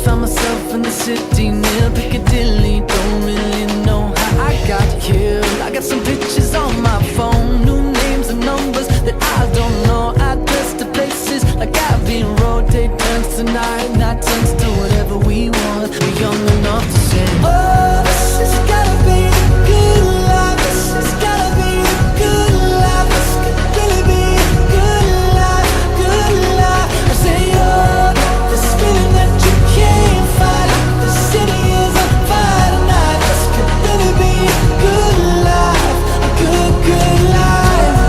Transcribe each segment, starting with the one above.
found myself in the city near Piccadilly. Don't really know how I got here. I got some pictures on my phone, new names and numbers that I don't know. Address to places like Abbey Road. Day turns to night, night turns to whatever we want. We're young enough to say, oh, this has gotta be the good life. This has gotta be the good life. This could really be the good life, good life. I say, oh, this feeling that you can't fight. The city is on fire tonight. This could really be a good life, a good, good life.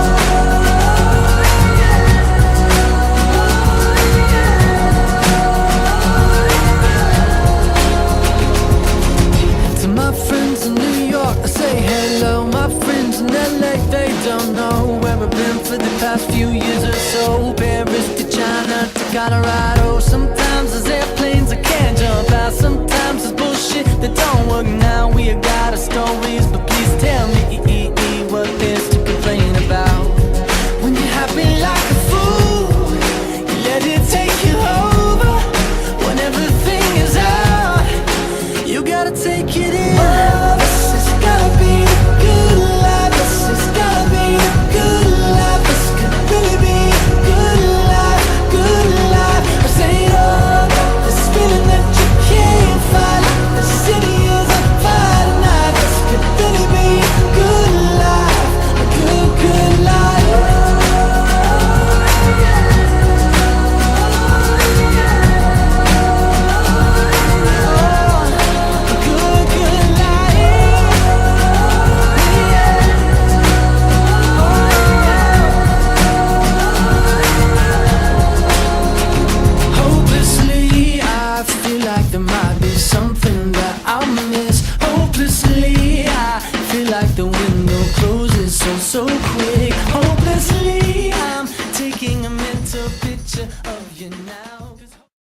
To my friends in New York, I say hello. My friends in LA, they don't know where I've been for the past few years or so. Paris to China to Colorado. Sometimes there's airplanes I can't jump out. Sometimes there's bullshit that don't work now. We got our stories, but